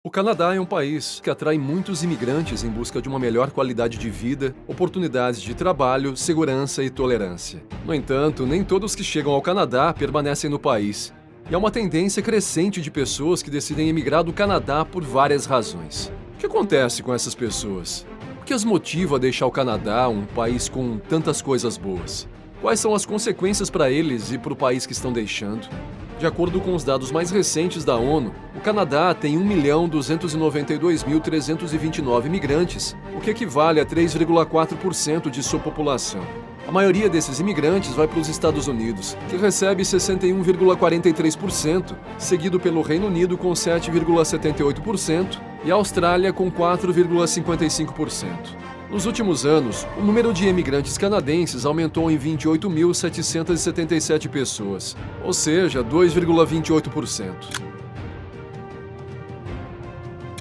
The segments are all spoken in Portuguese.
O Canadá é um país que atrai muitos imigrantes em busca de uma melhor qualidade de vida, oportunidades de trabalho, segurança e tolerância. No entanto, nem todos que chegam ao Canadá permanecem no país. E há uma tendência crescente de pessoas que decidem emigrar do Canadá por várias razões. O que acontece com essas pessoas? O que as motiva a deixar o Canadá, um país com tantas coisas boas? Quais são as consequências para eles e para o país que estão deixando? De acordo com os dados mais recentes da ONU, o Canadá tem 1.292.329 imigrantes, o que equivale a 3,4% de sua população. A maioria desses imigrantes vai para os Estados Unidos, que recebe 61,43%, seguido pelo Reino Unido com 7,78% e a Austrália com 4,55%. Nos últimos anos, o número de imigrantes canadenses aumentou em 28.777 pessoas, ou seja, 2,28%.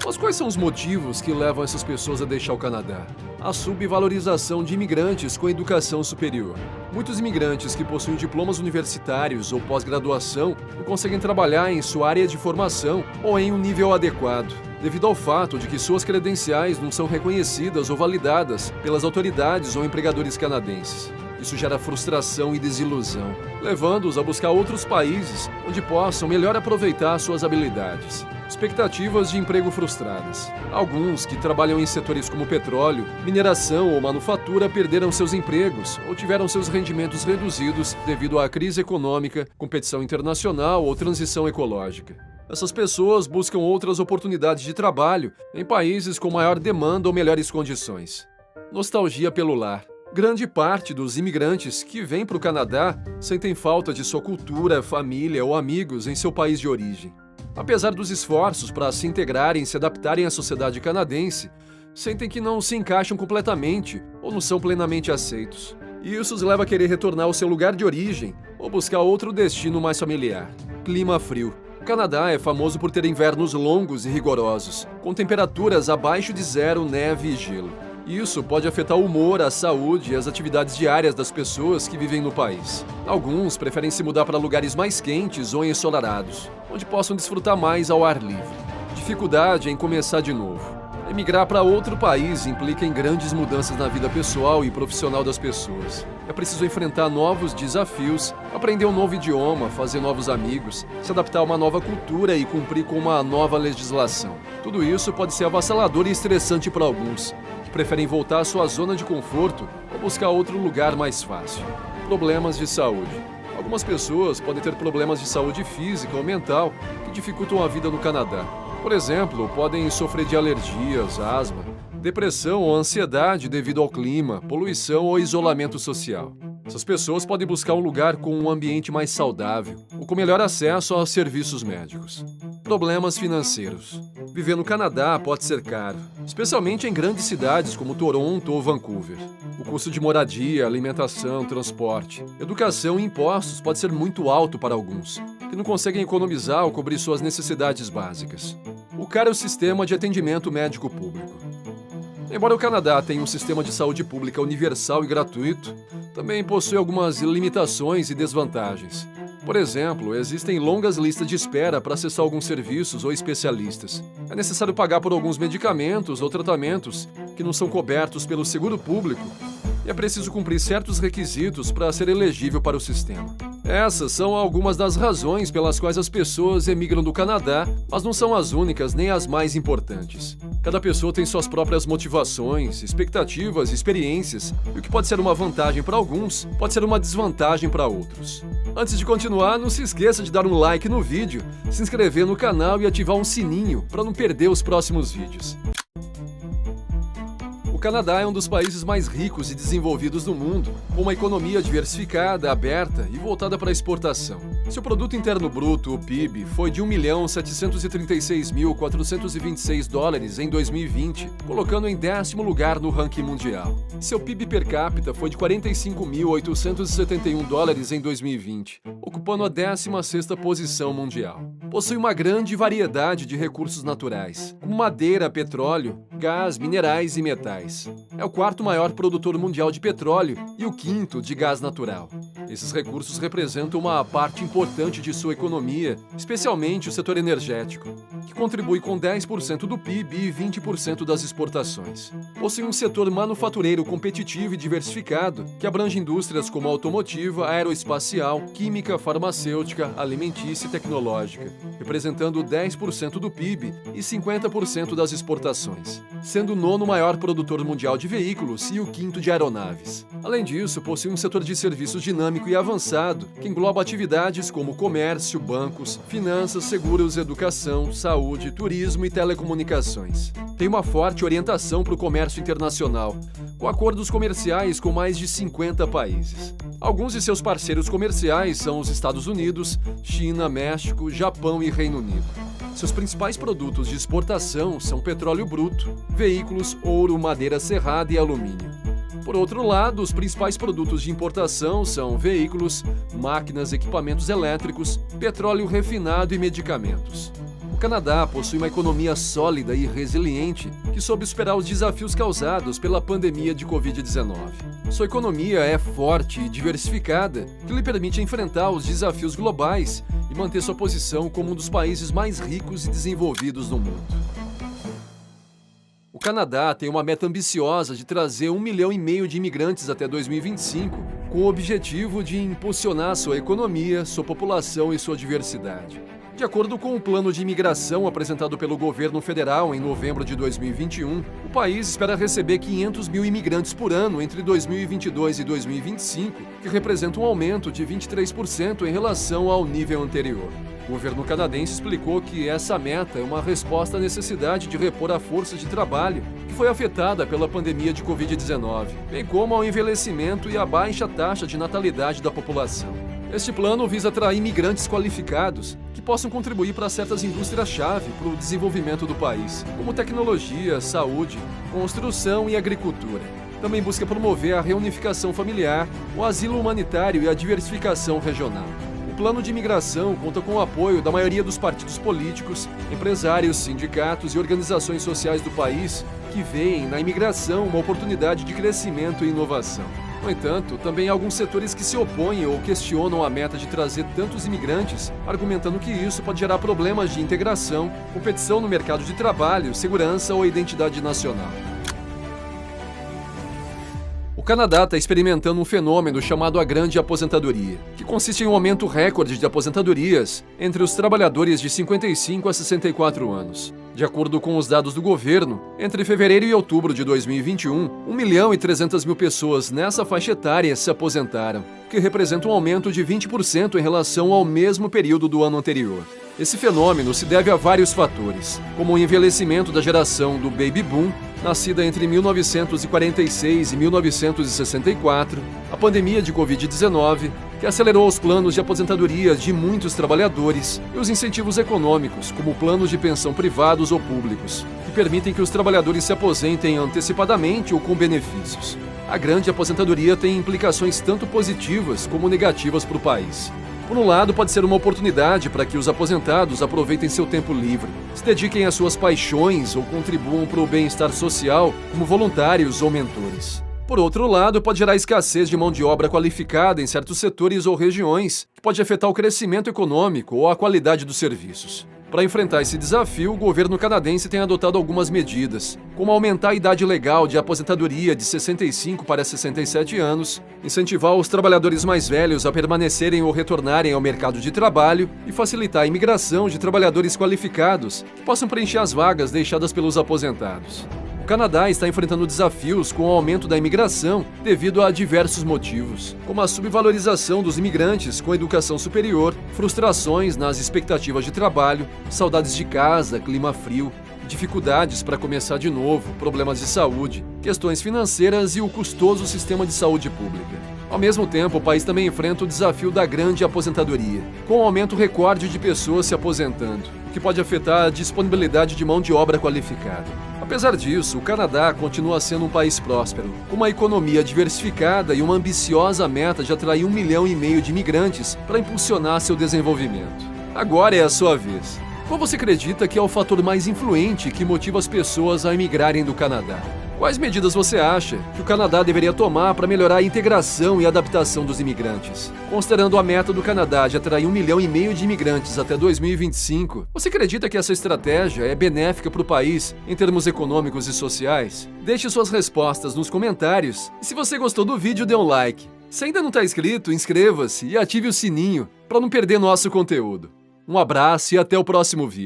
Mas quais são os motivos que levam essas pessoas a deixar o Canadá? A subvalorização de imigrantes com educação superior. Muitos imigrantes que possuem diplomas universitários ou pós-graduação não conseguem trabalhar em sua área de formação ou em um nível adequado, devido ao fato de que suas credenciais não são reconhecidas ou validadas pelas autoridades ou empregadores canadenses. Isso gera frustração e desilusão, levando-os a buscar outros países onde possam melhor aproveitar suas habilidades. Expectativas de emprego frustradas. Alguns que trabalham em setores como petróleo, mineração ou manufatura perderam seus empregos ou tiveram seus rendimentos reduzidos devido à crise econômica, competição internacional ou transição ecológica. Essas pessoas buscam outras oportunidades de trabalho em países com maior demanda ou melhores condições. Nostalgia pelo lar. Grande parte dos imigrantes que vêm para o Canadá sentem falta de sua cultura, família ou amigos em seu país de origem. Apesar dos esforços para se integrarem e se adaptarem à sociedade canadense, sentem que não se encaixam completamente ou não são plenamente aceitos. E isso os leva a querer retornar ao seu lugar de origem ou buscar outro destino mais familiar. Clima frio. O Canadá é famoso por ter invernos longos e rigorosos, com temperaturas abaixo de zero, neve e gelo. Isso pode afetar o humor, a saúde e as atividades diárias das pessoas que vivem no país. Alguns preferem se mudar para lugares mais quentes ou ensolarados, onde possam desfrutar mais ao ar livre. Dificuldade em começar de novo. Emigrar para outro país implica em grandes mudanças na vida pessoal e profissional das pessoas. É preciso enfrentar novos desafios, aprender um novo idioma, fazer novos amigos, se adaptar a uma nova cultura e cumprir com uma nova legislação. Tudo isso pode ser avassalador e estressante para alguns, que preferem voltar à sua zona de conforto ou buscar outro lugar mais fácil. Problemas de saúde. Algumas pessoas podem ter problemas de saúde física ou mental que dificultam a vida no Canadá. Por exemplo, podem sofrer de alergias, asma, depressão ou ansiedade devido ao clima, poluição ou isolamento social. Essas pessoas podem buscar um lugar com um ambiente mais saudável ou com melhor acesso aos serviços médicos. Problemas financeiros. Viver no Canadá pode ser caro, especialmente em grandes cidades como Toronto ou Vancouver. O custo de moradia, alimentação, transporte, educação e impostos pode ser muito alto para alguns, que não conseguem economizar ou cobrir suas necessidades básicas. O caro sistema de atendimento médico público. Embora o Canadá tenha um sistema de saúde pública universal e gratuito, também possui algumas limitações e desvantagens. Por exemplo, existem longas listas de espera para acessar alguns serviços ou especialistas. É necessário pagar por alguns medicamentos ou tratamentos que não são cobertos pelo seguro público e é preciso cumprir certos requisitos para ser elegível para o sistema. Essas são algumas das razões pelas quais as pessoas emigram do Canadá, mas não são as únicas nem as mais importantes. Cada pessoa tem suas próprias motivações, expectativas e experiências, e o que pode ser uma vantagem para alguns, pode ser uma desvantagem para outros. Antes de continuar, não se esqueça de dar um like no vídeo, se inscrever no canal e ativar um sininho para não perder os próximos vídeos. O Canadá é um dos países mais ricos e desenvolvidos do mundo, com uma economia diversificada, aberta e voltada para a exportação. Seu produto interno bruto, o PIB, foi de 1.736.426 dólares em 2020, colocando em 10º lugar no ranking mundial. Seu PIB per capita foi de 45.871 dólares em 2020, ocupando a 16ª posição mundial. Possui uma grande variedade de recursos naturais, como madeira, petróleo, gás, minerais e metais. É o 4º maior produtor mundial de petróleo e o 5º de gás natural. Esses recursos representam uma parte importante de sua economia, especialmente o setor energético. que contribui com 10% do PIB e 20% das exportações. Possui um setor manufatureiro competitivo e diversificado, que abrange indústrias como automotiva, aeroespacial, química, farmacêutica, alimentícia e tecnológica, representando 10% do PIB e 50% das exportações, sendo o nono maior produtor mundial de veículos e o quinto de aeronaves. Além disso, possui um setor de serviços dinâmico e avançado, que engloba atividades como comércio, bancos, finanças, seguros, educação, saúde, turismo e telecomunicações. Tem uma forte orientação para o comércio internacional, com acordos comerciais com mais de 50 países. Alguns de seus parceiros comerciais são os Estados Unidos, China, México, Japão e Reino Unido. Seus principais produtos de exportação são petróleo bruto, veículos, ouro, madeira serrada e alumínio. Por outro lado, os principais produtos de importação são veículos, máquinas, equipamentos elétricos, petróleo refinado e medicamentos. O Canadá possui uma economia sólida e resiliente que soube superar os desafios causados pela pandemia de Covid-19. Sua economia é forte e diversificada, que lhe permite enfrentar os desafios globais e manter sua posição como um dos países mais ricos e desenvolvidos do mundo. O Canadá tem uma meta ambiciosa de trazer 1,5 milhão de imigrantes até 2025, com o objetivo de impulsionar sua economia, sua população e sua diversidade. De acordo com o plano de imigração apresentado pelo governo federal em novembro de 2021, o país espera receber 500 mil imigrantes por ano entre 2022 e 2025, que representa um aumento de 23% em relação ao nível anterior. O governo canadense explicou que essa meta é uma resposta à necessidade de repor a força de trabalho que foi afetada pela pandemia de Covid-19, bem como ao envelhecimento e à baixa taxa de natalidade da população. Este plano visa atrair imigrantes qualificados que possam contribuir para certas indústrias-chave para o desenvolvimento do país, como tecnologia, saúde, construção e agricultura. Também busca promover a reunificação familiar, o asilo humanitário e a diversificação regional. O plano de imigração conta com o apoio da maioria dos partidos políticos, empresários, sindicatos e organizações sociais do país que veem na imigração uma oportunidade de crescimento e inovação. No entanto, também há alguns setores que se opõem ou questionam a meta de trazer tantos imigrantes, argumentando que isso pode gerar problemas de integração, competição no mercado de trabalho, segurança ou identidade nacional. O Canadá está experimentando um fenômeno chamado a Grande Aposentadoria, que consiste em um aumento recorde de aposentadorias entre os trabalhadores de 55 a 64 anos. De acordo com os dados do governo, entre fevereiro e outubro de 2021, 1.300.000 pessoas nessa faixa etária se aposentaram, o que representa um aumento de 20% em relação ao mesmo período do ano anterior. Esse fenômeno se deve a vários fatores, como o envelhecimento da geração do Baby Boom, nascida entre 1946 e 1964, a pandemia de Covid-19, que acelerou os planos de aposentadoria de muitos trabalhadores, e os incentivos econômicos, como planos de pensão privados ou públicos, que permitem que os trabalhadores se aposentem antecipadamente ou com benefícios. A grande aposentadoria tem implicações tanto positivas como negativas para o país. Por um lado, pode ser uma oportunidade para que os aposentados aproveitem seu tempo livre, se dediquem às suas paixões ou contribuam para o bem-estar social como voluntários ou mentores. Por outro lado, pode gerar escassez de mão de obra qualificada em certos setores ou regiões, que pode afetar o crescimento econômico ou a qualidade dos serviços. Para enfrentar esse desafio, o governo canadense tem adotado algumas medidas, como aumentar a idade legal de aposentadoria de 65 para 67 anos, incentivar os trabalhadores mais velhos a permanecerem ou retornarem ao mercado de trabalho e facilitar a imigração de trabalhadores qualificados que possam preencher as vagas deixadas pelos aposentados. O Canadá está enfrentando desafios com o aumento da imigração devido a diversos motivos, como a subvalorização dos imigrantes com educação superior, frustrações nas expectativas de trabalho, saudades de casa, clima frio, dificuldades para começar de novo, problemas de saúde, questões financeiras e o custoso sistema de saúde pública. Ao mesmo tempo, o país também enfrenta o desafio da grande aposentadoria, com um aumento recorde de pessoas se aposentando, o que pode afetar a disponibilidade de mão de obra qualificada. Apesar disso, o Canadá continua sendo um país próspero, com uma economia diversificada e uma ambiciosa meta de atrair 1,5 milhão de imigrantes para impulsionar seu desenvolvimento. Agora é a sua vez. Qual você acredita que é o fator mais influente que motiva as pessoas a emigrarem do Canadá? Quais medidas você acha que o Canadá deveria tomar para melhorar a integração e adaptação dos imigrantes? Considerando a meta do Canadá de atrair 1,5 milhão de imigrantes até 2025, você acredita que essa estratégia é benéfica para o país em termos econômicos e sociais? Deixe suas respostas nos comentários e se você gostou do vídeo, dê um like. Se ainda não está inscrito, inscreva-se e ative o sininho para não perder nosso conteúdo. Um abraço e até o próximo vídeo.